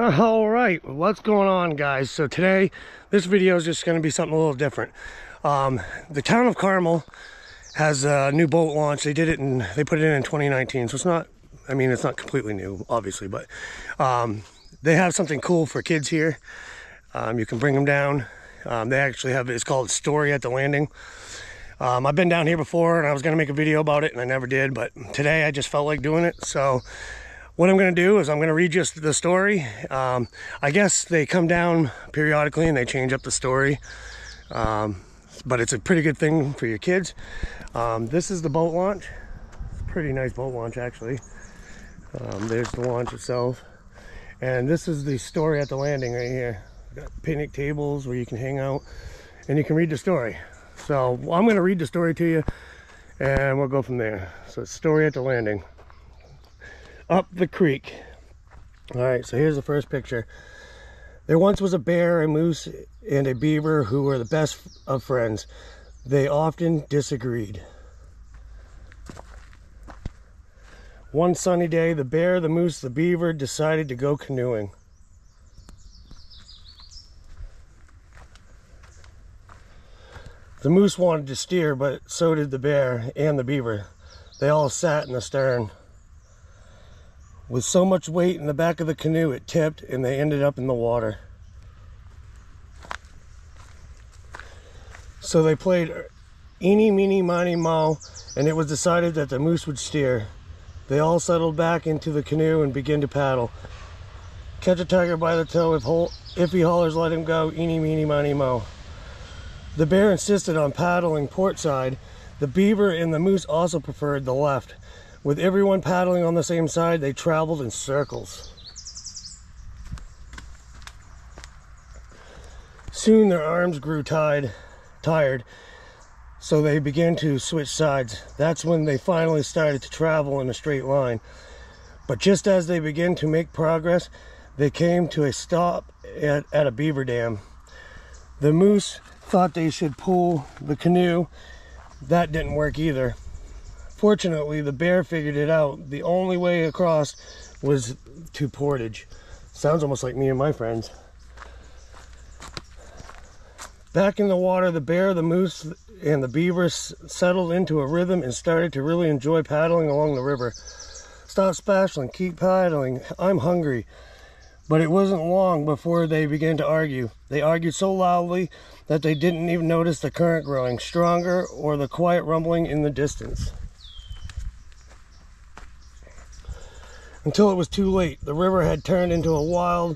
All right, what's going on, guys? So today this video is just going to be something a little different. The town of Carmel has a new boat launch. They put it in 2019, so it's not, I mean, it's not completely new, obviously, but they have something cool for kids here. You can bring them down. They actually have, it's called Story at the Landing. I've been down here before and I was going to make a video about it and I never did, but today I just felt like doing it. So what I'm going to do is I'm going to read just the story. I guess they come down periodically and they change up the story, but it's a pretty good thing for your kids. This is the boat launch. It's a pretty nice boat launch, actually. There's the launch itself, and this is the story at the landing right here. We've got picnic tables where you can hang out and you can read the story. So I'm going to read the story to you and we'll go from there. So it's Story at the Landing. Up the creek. All right, so here's the first picture. There once was a bear, a moose, and a beaver who were the best of friends. They often disagreed. One sunny day, the bear, the moose, the beaver decided to go canoeing. The moose wanted to steer, but so did the bear and the beaver. They all sat in the stern. With so much weight in the back of the canoe, it tipped and they ended up in the water. So they played eeny, meeny, miny, moe, and it was decided that the moose would steer. They all settled back into the canoe and began to paddle. Catch a tiger by the toe, if he hollers, let him go, eeny, meeny, miny, moe. The bear insisted on paddling port side. The beaver and the moose also preferred the left. With everyone paddling on the same side, they traveled in circles. Soon their arms grew tired, so they began to switch sides. That's when they finally started to travel in a straight line. But just as they began to make progress, they came to a stop at a beaver dam. The moose thought they should pull the canoe. That didn't work either. Fortunately, the bear figured it out. The only way across was to portage. Sounds almost like me and my friends. Back in the water, the bear, the moose, and the beaver settled into a rhythm and started to really enjoy paddling along the river. Stop splashing, keep paddling, I'm hungry. But it wasn't long before they began to argue. They argued so loudly that they didn't even notice the current growing stronger or the quiet rumbling in the distance. Until it was too late. The river had turned into a wild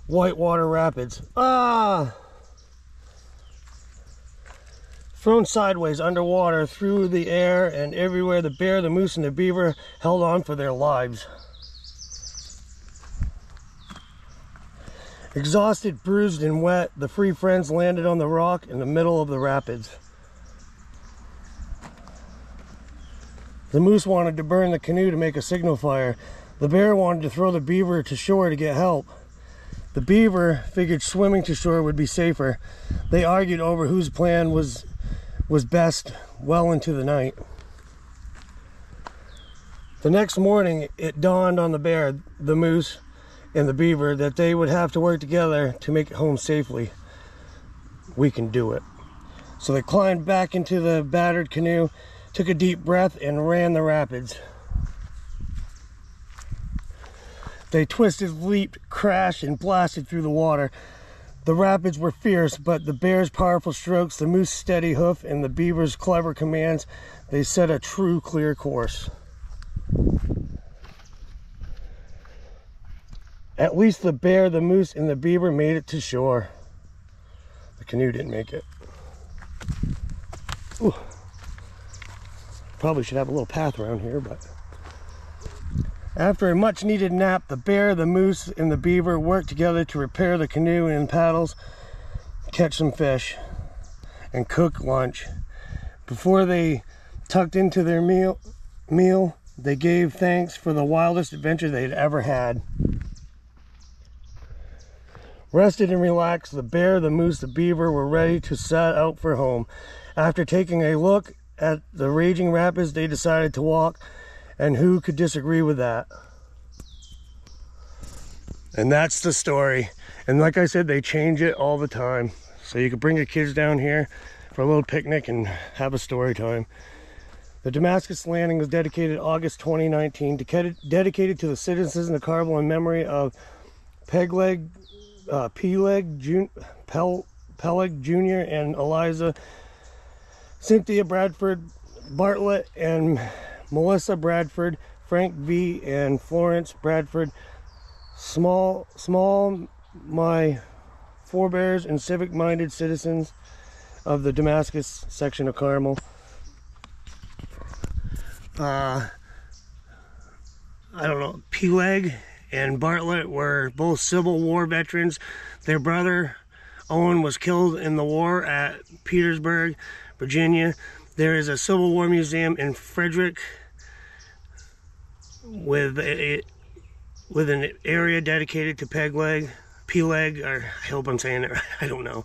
whitewater rapids. Ah! Thrown sideways underwater, through the air, and everywhere, the bear, the moose, and the beaver held on for their lives. Exhausted, bruised, and wet, the three friends landed on the rock in the middle of the rapids. The moose wanted to burn the canoe to make a signal fire. The bear wanted to throw the beaver to shore to get help. The beaver figured swimming to shore would be safer. They argued over whose plan was best well into the night. The next morning, it dawned on the bear, the moose, and the beaver that they would have to work together to make it home safely. We can do it. So they climbed back into the battered canoe, took a deep breath, and ran the rapids. They twisted, leaped, crashed, and blasted through the water. The rapids were fierce, but the bear's powerful strokes, the moose's steady hoof, and the beaver's clever commands, they set a true clear course. At least the bear, the moose, and the beaver made it to shore. The canoe didn't make it. Ooh. Probably should have a little path around here, but... After a much-needed nap, the bear, the moose, and the beaver worked together to repair the canoe and paddles, catch some fish, and cook lunch. Before they tucked into their meal, they gave thanks for the wildest adventure they'd ever had. Rested and relaxed, the bear, the moose, the beaver were ready to set out for home. After taking a look at the raging rapids, they decided to walk. And who could disagree with that? And that's the story. And like I said, they change it all the time. So you can bring your kids down here for a little picnic and have a story time. The Damascus landing was dedicated August 2019, dedicated to the citizens of Carmel in memory of Peleg Jr. and Eliza, Cynthia Bradford Bartlett and Melissa Bradford, Frank V. and Florence Bradford, small my forebears and civic-minded citizens of the Damascus section of Carmel. I don't know, Peleg and Bartlett were both Civil War veterans. Their brother Owen was killed in the war at Petersburg, Virginia. There is a Civil War museum in Frederick with an area dedicated to Peleg, or I hope I'm saying it right, I don't know,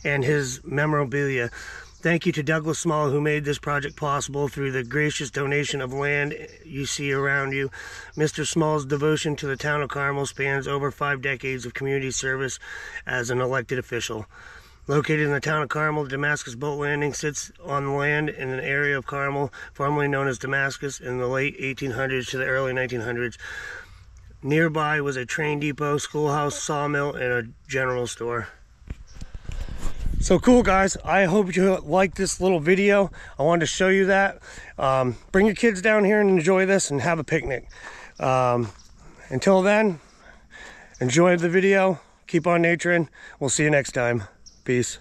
and his memorabilia. Thank you to Douglas Small, who made this project possible through the gracious donation of land you see around you. Mr. Small's devotion to the town of Carmel spans over 5 decades of community service as an elected official. Located in the town of Carmel, the Damascus boat landing sits on the land in an area of Carmel formerly known as Damascus in the late 1800s to the early 1900s. Nearby was a train depot, schoolhouse, sawmill, and a general store. So cool, guys. I hope you liked this little video. I wanted to show you that. Bring your kids down here and enjoy this and have a picnic. Until then, enjoy the video. Keep on naturing. We'll see you next time. Peace.